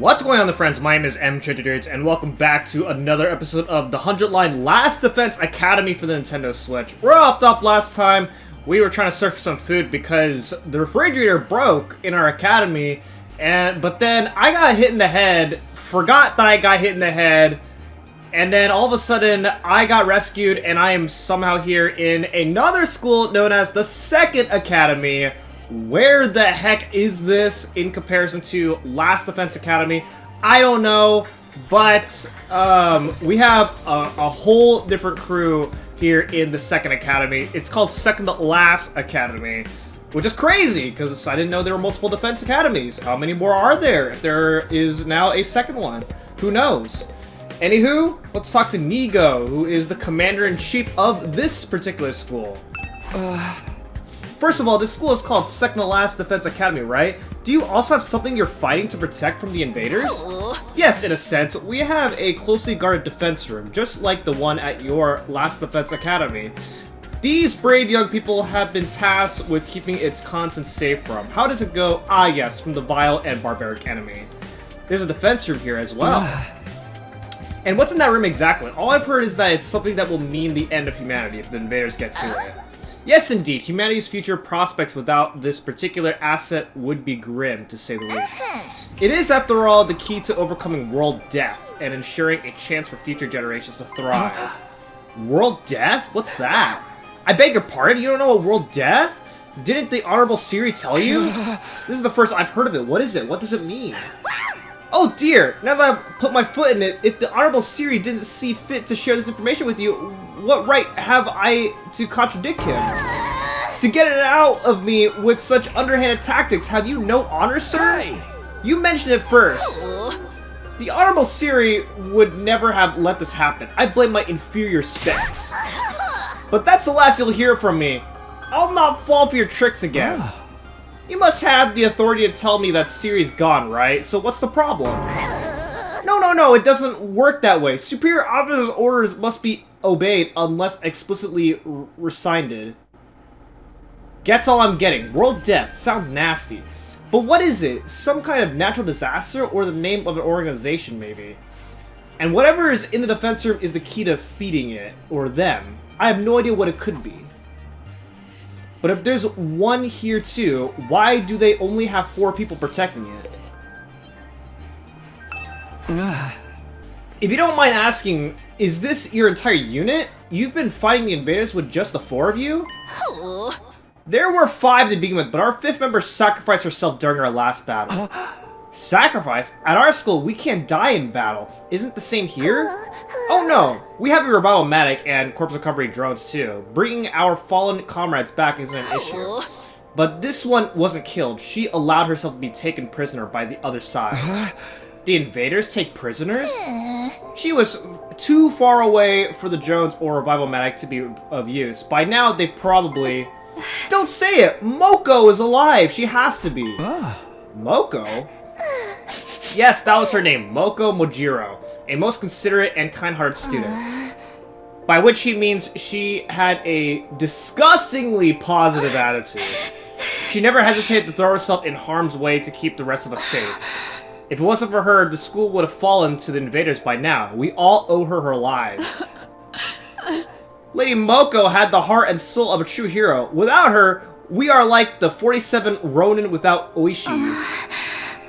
What's going on, friends? My name is M. and welcome back to another episode of the 100-line Last Defense Academy for the Nintendo Switch. We're off last time. We were trying to search for some food because the refrigerator broke in our academy, but then I got hit in the head, forgot that I got hit in the head, and then all of a sudden I got rescued and I am somehow here in another school known as the Second Academy. Where the heck is this in comparison to Last Defense Academy? I don't know, but we have a whole different crew here in the Second Academy. It's called Second to Last Academy, which is crazy because I didn't know there were multiple defense academies. How many more are there if there is now a second one? Who knows? Anywho, let's talk to Nigo, who is the commander-in-chief of this particular school. First of all, this school is called Second to Last Defense Academy, right? Do you also have something you're fighting to protect from the invaders? Yes, in a sense. We have a closely guarded defense room, just like the one at your Last Defense Academy. These brave young people have been tasked with keeping its contents safe from. How does it go? Ah, yes, from the vile and barbaric enemy. There's a defense room here as well. And what's in that room exactly? All I've heard is that it's something that will mean the end of humanity if the invaders get to it. Yes, indeed. Humanity's future prospects without this particular asset would be grim, to say the least. It is, after all, the key to overcoming world death and ensuring a chance for future generations to thrive. World death? What's that? I beg your pardon? You don't know what world death? Didn't the Honorable Siri tell you? This is the first I've heard of it. What is it? What does it mean? Oh dear! Now that I've put my foot in it, if the Honorable Siri didn't see fit to share this information with you, what right have I to contradict him? To get it out of me with such underhanded tactics, have you no honor, sir? You mentioned it first. The Honorable Siri would never have let this happen. I blame my inferior specs. But that's the last you'll hear from me. I'll not fall for your tricks again. You must have the authority to tell me that Siri's gone, right? So what's the problem? No, it doesn't work that way. Superior officer's orders must be obeyed unless explicitly rescinded. That's all I'm getting. World death. Sounds nasty. But what is it? Some kind of natural disaster or the name of an organization, maybe? And whatever is in the defense room is the key to feeding it, or them. I have no idea what it could be. But if there's one here too, why do they only have 4 people protecting it? If you don't mind asking, is this your entire unit? You've been fighting the invaders with just the 4 of you? There were 5 to begin with, but our 5th member sacrificed herself during our last battle. Sacrifice? At our school, we can't die in battle. Isn't the same here? Oh no! We have a revival medic and corpse recovery drones too. Bringing our fallen comrades back isn't an issue. But this one wasn't killed. She allowed herself to be taken prisoner by the other side. The invaders take prisoners? She was too far away for the drones or revival medic to be of use. By now, they've probably... Don't say it! Moko is alive! She has to be. Moko? Yes, that was her name, Moko Mojiro, a most considerate and kind-hearted student. By which he means she had a disgustingly positive attitude. She never hesitated to throw herself in harm's way to keep the rest of us safe. If it wasn't for her, the school would have fallen to the invaders by now. We all owe her our lives. Lady Moko had the heart and soul of a true hero. Without her, we are like the 47 Ronin without Oishi.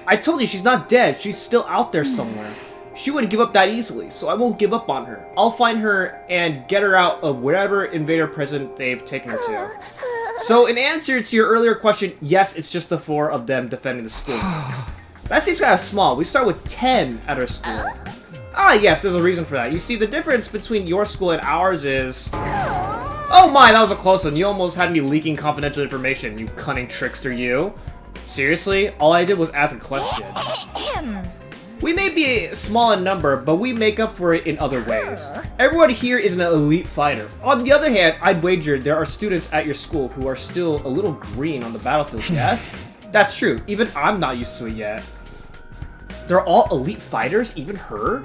I told you she's not dead. She's still out there somewhere. She wouldn't give up that easily, so I won't give up on her. I'll find her and get her out of whatever invader prison they've taken her to. So in answer to your earlier question, yes, it's just the 4 of them defending the school. That seems kind of small. We start with 10 at our school. Ah, yes, there's a reason for that. You see, the difference between your school and ours is... Oh my, that was a close one. You almost had me leaking confidential information, you cunning trickster, you. Seriously? All I did was ask a question. We may be small in number, but we make up for it in other ways. Everyone here is an elite fighter. On the other hand, I'd wager there are students at your school who are still a little green on the battlefield, yes? That's true. Even I'm not used to it yet. They're all elite fighters? Even her?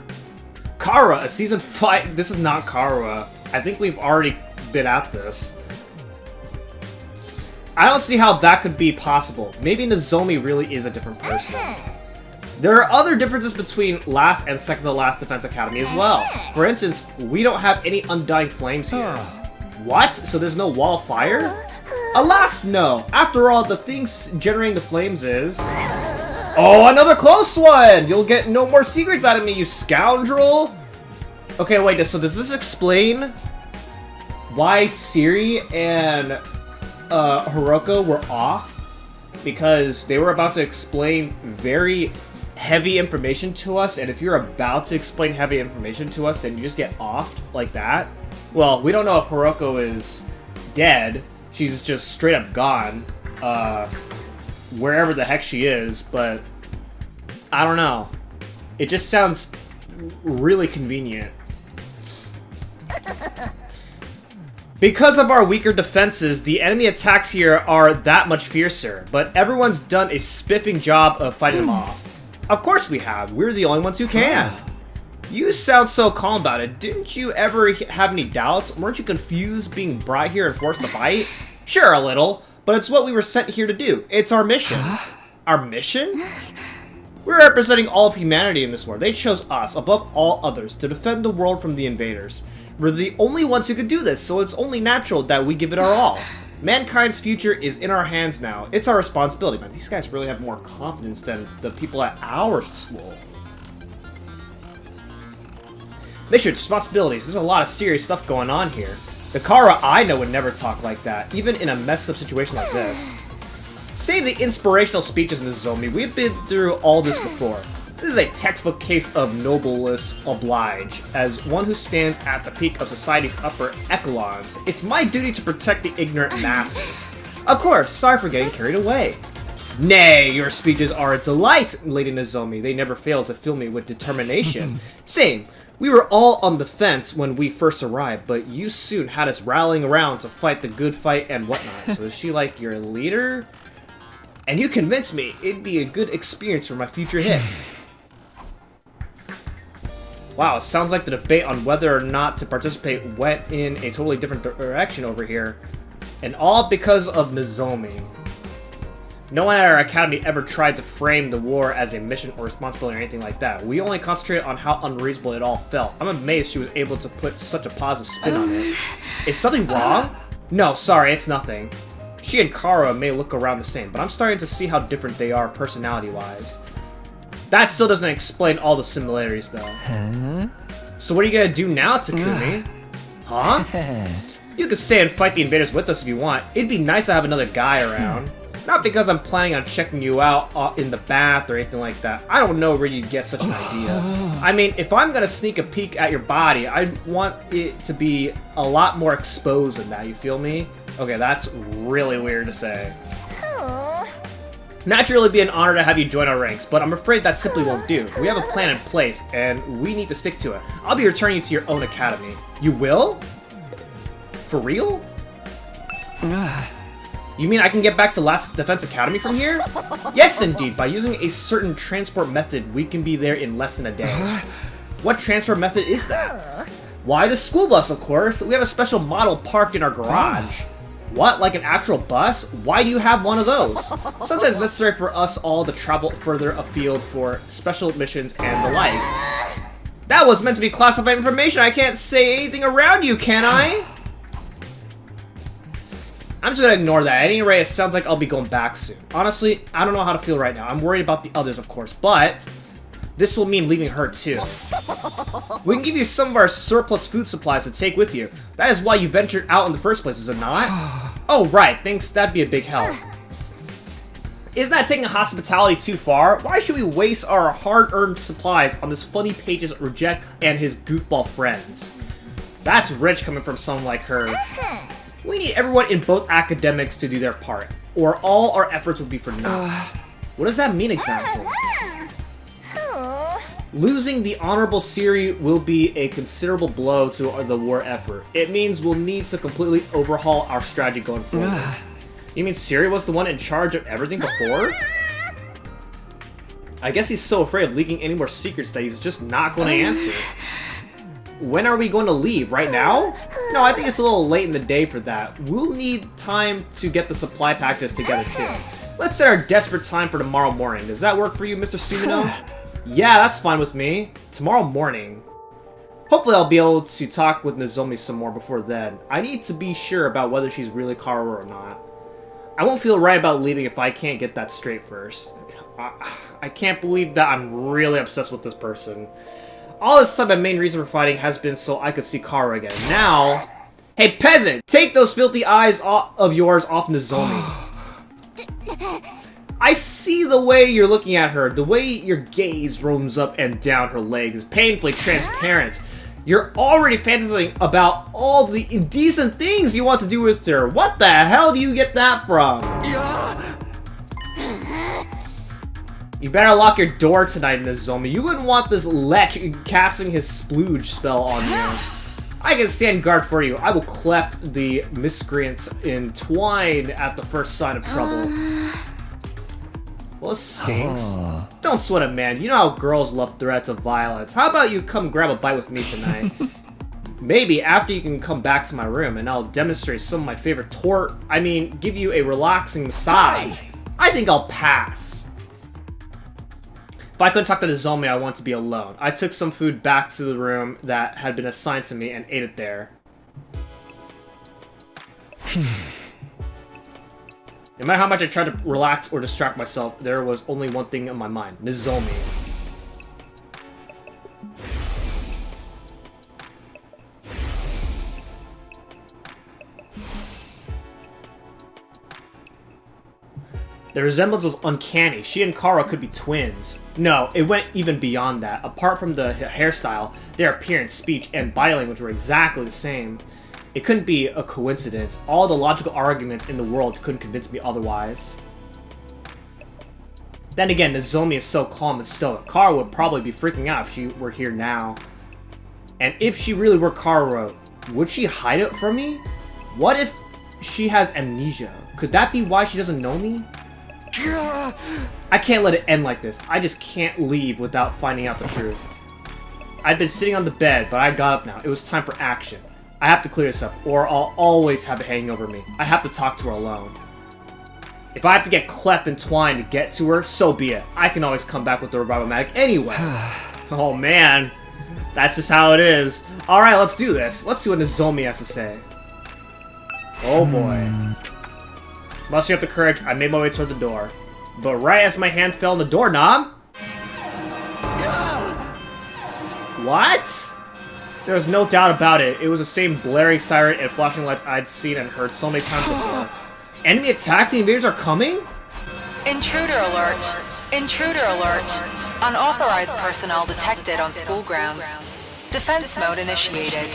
Kara, a season 5... This is not Kara. I think we've already been at this. I don't see how that could be possible. Maybe Nozomi really is a different person. There are other differences between last and second to last Defense Academy as well. For instance, we don't have any undying flames here. What? So there's no wall of fire? Alas, no. After all, the thing generating the flames is... Oh, another close one! You'll get no more secrets out of me, you scoundrel! Okay, wait, so does this explain why Siri and Hiroko were off? Because they were about to explain very heavy information to us, and if you're about to explain heavy information to us, then you just get off like that? Well, we don't know if Hiroko is dead. She's just straight up gone, wherever the heck she is, but I don't know. It just sounds really convenient. Because of our weaker defenses, the enemy attacks here are that much fiercer, but everyone's done a spiffing job of fighting them off. Of course we have. We're the only ones who can. You sound so calm about it. Didn't you ever have any doubts? Weren't you confused being brought here and forced to fight? Sure, a little, but it's what we were sent here to do. It's our mission. Our mission? We're representing all of humanity in this war. They chose us, above all others, to defend the world from the invaders. We're the only ones who could do this, so it's only natural that we give it our all. Mankind's future is in our hands now. It's our responsibility. Man, these guys really have more confidence than the people at our school. Missions, responsibilities. There's a lot of serious stuff going on here. The Kara I know would never talk like that, even in a messed up situation like this. Save the inspirational speeches in this Zombie. We've been through all this before. This is a textbook case of noblesse oblige. As one who stands at the peak of society's upper echelons, it's my duty to protect the ignorant masses. Of course, sorry for getting carried away. Nay, your speeches are a delight, Lady Nozomi. They never fail to fill me with determination. Same. We were all on the fence when we first arrived, but you soon had us rallying around to fight the good fight and whatnot. So is she like your leader? And you convinced me it'd be a good experience for my future hits. Wow, it sounds like the debate on whether or not to participate went in a totally different direction over here. And all because of Nozomi. No one at our academy ever tried to frame the war as a mission or responsibility or anything like that. We only concentrated on how unreasonable it all felt. I'm amazed she was able to put such a positive spin on it. Is something wrong? No, sorry, it's nothing. She and Kara may look around the same, but I'm starting to see how different they are personality-wise. That still doesn't explain all the similarities, though. Huh? So what are you gonna do now, Takumi? Huh? You could stay and fight the invaders with us if you want. It'd be nice to have another guy around. Not because I'm planning on checking you out in the bath or anything like that. I don't know where you'd get such an idea. I mean, if I'm gonna sneak a peek at your body, I want it to be a lot more exposed than that, you feel me? Okay, that's really weird to say. Naturally, it'd be an honor to have you join our ranks, but I'm afraid that simply won't do. We have a plan in place, and we need to stick to it. I'll be returning you to your own academy. You will? For real? You mean I can get back to Last Defense Academy from here? Yes, indeed. By using a certain transport method, we can be there in less than a day. What transport method is that? Why, the school bus, of course. We have a special model parked in our garage. What, like an actual bus? Why do you have one of those? Sometimes it's necessary for us all to travel further afield for special missions and the like. That was meant to be classified information. I can't say anything around you, can I? I'm just gonna ignore that. At any rate, it sounds like I'll be going back soon. Honestly, I don't know how to feel right now. I'm worried about the others, of course, but this will mean leaving her too. We can give you some of our surplus food supplies to take with you. That is why you ventured out in the first place, is it not? Oh, right. Thanks. That'd be a big help. Isn't that taking hospitality too far? Why should we waste our hard-earned supplies on this funny page's Reject and his goofball friends? That's rich coming from someone like her. We need everyone in both academics to do their part, or all our efforts would be for naught. What does that mean exactly? Losing the Honorable Siri will be a considerable blow to the war effort. It means we'll need to completely overhaul our strategy going forward. You mean Siri was the one in charge of everything before? I guess he's so afraid of leaking any more secrets that he's just not going to answer. When are we going to leave? Right now? No, I think it's a little late in the day for that. We'll need time to get the supply packages together too. Let's set our desperate time for tomorrow morning. Does that work for you, Mr. Sumino? Yeah, that's fine with me. Tomorrow morning. Hopefully I'll be able to talk with Nozomi some more before then. I need to be sure about whether she's really Kaoru or not. I won't feel right about leaving if I can't get that straight first. I can't believe that I'm really obsessed with this person. All this time, my main reason for fighting has been so I could see Kaoru again. Now... Hey, peasant! Take those filthy eyes of yours off Nozomi. I see the way you're looking at her. The way your gaze roams up and down her legs is painfully transparent. You're already fantasizing about all the indecent things you want to do with her. What the hell do you get that from? You better lock your door tonight, Nozomi. You wouldn't want this lech casting his splooge spell on you. I can stand guard for you. I will cleft the miscreants in twine at the first sign of trouble. Well, it stinks. Don't sweat it, man. You know how girls love threats of violence. How about you come grab a bite with me tonight? Maybe after you can come back to my room and I'll demonstrate some of my favorite give you a relaxing massage. I think I'll pass. If I couldn't talk to Nozomi, I want to be alone. I took some food back to the room that had been assigned to me and ate it there. No matter how much I tried to relax or distract myself, there was only one thing on my mind. Nozomi. The resemblance was uncanny. She and Kara could be twins. No, it went even beyond that. Apart from the hairstyle, their appearance, speech, and body language were exactly the same. It couldn't be a coincidence. All the logical arguments in the world couldn't convince me otherwise. Then again, Nozomi is so calm and stoic. Kara would probably be freaking out if she were here now. And if she really were Kara, would she hide it from me? What if she has amnesia? Could that be why she doesn't know me? I can't let it end like this. I just can't leave without finding out the truth. I'd been sitting on the bed, but I got up now. It was time for action. I have to clear this up, or I'll always have it hanging over me. I have to talk to her alone. If I have to get cleft and twine to get to her, so be it. I can always come back with the Revival-Matic anyway. Oh man, that's just how it is. Alright, let's do this. Let's see what Nozomi has to say. Oh boy. Mustering up the courage, I made my way toward the door. But right as my hand fell on the doorknob... What? There was no doubt about it. It was the same blaring siren and flashing lights I'd seen and heard so many times before. Enemy attack? The invaders are coming? Intruder alert. Intruder alert. Unauthorized personnel detected on school grounds. Defense mode initiated.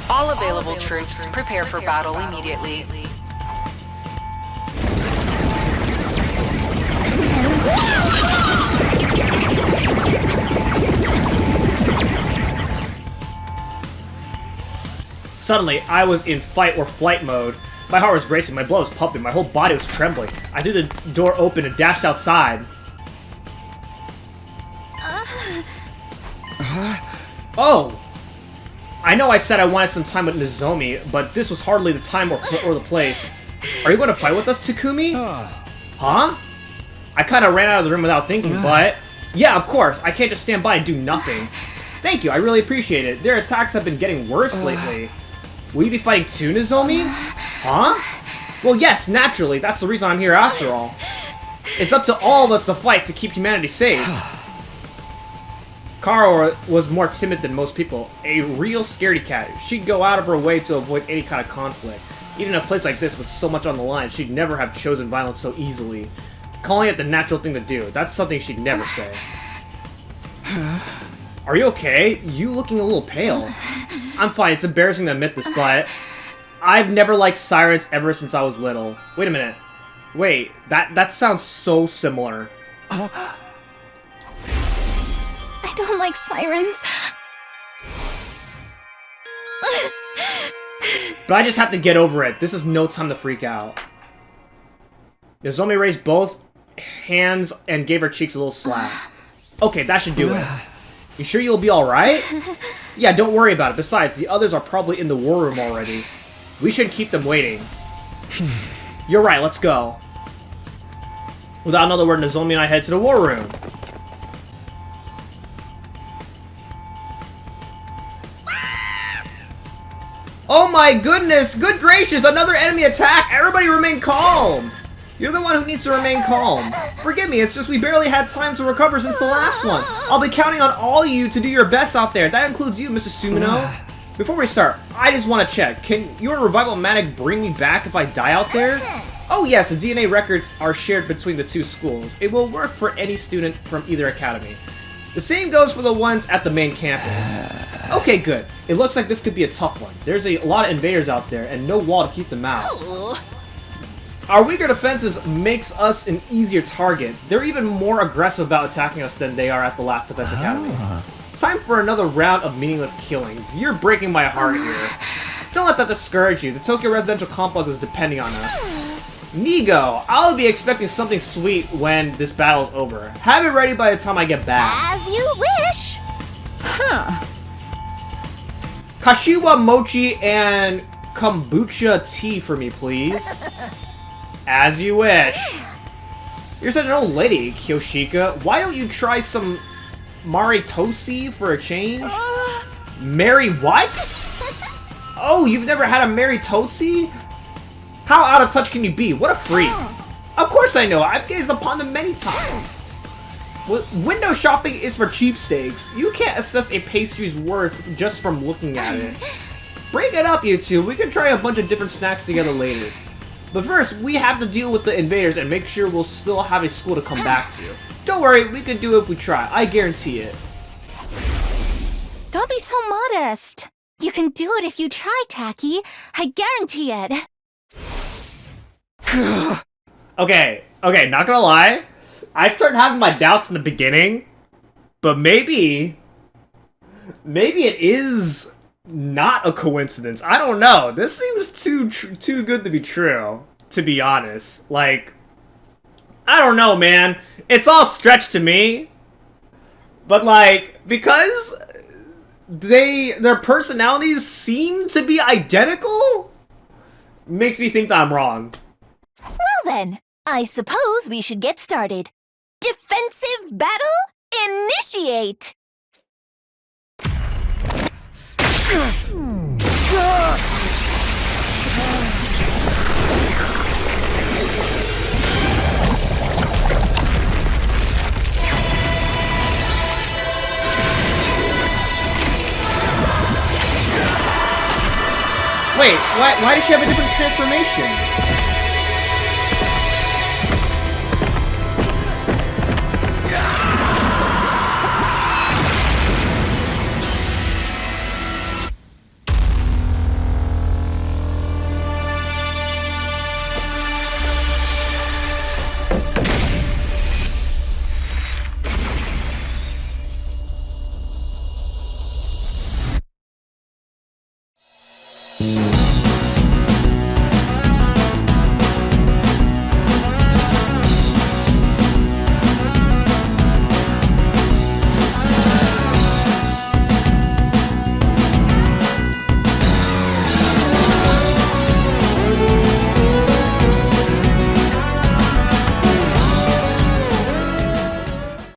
All available troops prepare for battle immediately. Suddenly, I was in fight or flight mode. My heart was racing, my blood was pumping, my whole body was trembling. I threw the door open and dashed outside. Oh! I know I said I wanted some time with Nozomi, but this was hardly the time or the place. Are you going to fight with us, Takumi? Huh? I kind of ran out of the room without thinking, but... Yeah, of course, I can't just stand by and do nothing. Thank you, I really appreciate it. Their attacks have been getting worse lately. Will you be fighting too, Nozomi? Huh? Well, yes, naturally. That's the reason I'm here after all. It's up to all of us to fight to keep humanity safe. Kara was more timid than most people. A real scaredy cat. She'd go out of her way to avoid any kind of conflict. Even in a place like this with so much on the line, she'd never have chosen violence so easily. Calling it the natural thing to do. That's something she'd never say. Are you okay? You looking a little pale. I'm fine, it's embarrassing to admit this, but... I've never liked sirens ever since I was little. Wait a minute. Wait, that sounds so similar. I don't like sirens. But I just have to get over it. This is no time to freak out. Nozomi raised both hands and gave her cheeks a little slap. Okay, that should do it. You sure you'll be alright? Yeah, don't worry about it. Besides, the others are probably in the war room already. We shouldn't keep them waiting. You're right, let's go. Without another word, Nozomi and I head to the war room. Oh my goodness! Good gracious! Another enemy attack! Everybody remain calm! You're the one who needs to remain calm. Forgive me, it's just we barely had time to recover since the last one. I'll be counting on all you to do your best out there. That includes you, Mrs. Sumino. Before we start, I just want to check. Can your revival manic bring me back if I die out there? Oh yes, the DNA records are shared between the two schools. It will work for any student from either academy. The same goes for the ones at the main campus. Okay, good. It looks like this could be a tough one. There's a lot of invaders out there and no wall to keep them out. Our weaker defenses makes us an easier target. They're even more aggressive about attacking us than they are at the last defense academy. Time for another round of meaningless killings. You're breaking my heart here. Don't let that discourage you. The Tokyo residential complex is depending on us. Nigo, I'll be expecting something sweet when this battle's over. Have it ready by the time I get back. As you wish. Kashiwa mochi and kombucha tea for me, please. As you wish. You're such an old lady, Kyoshika. Why don't you try some Maritosi for a change? Mary what? Oh, you've never had a Maritosi? How out of touch can you be? What a freak. Of course I know. I've gazed upon them many times. Window shopping is for cheapskates. You can't assess a pastry's worth just from looking at it. Break it up, you two. We can try a bunch of different snacks together later. But first, we have to deal with the invaders and make sure we'll still have a school to come back to. Don't worry, we can do it if we try. I guarantee it. Don't be so modest. You can do it if you try, Taki. I guarantee it. Okay, not gonna lie. I started having my doubts in the beginning, but maybe it is not a coincidence. I don't know. This seems too good to be true, to be honest. Like, I don't know, man. It's all stretched to me. But like, because their personalities seem to be identical, makes me think that I'm wrong. Well then, I suppose we should get started. Defensive battle? Initiate! Wait, why does she have a different transformation?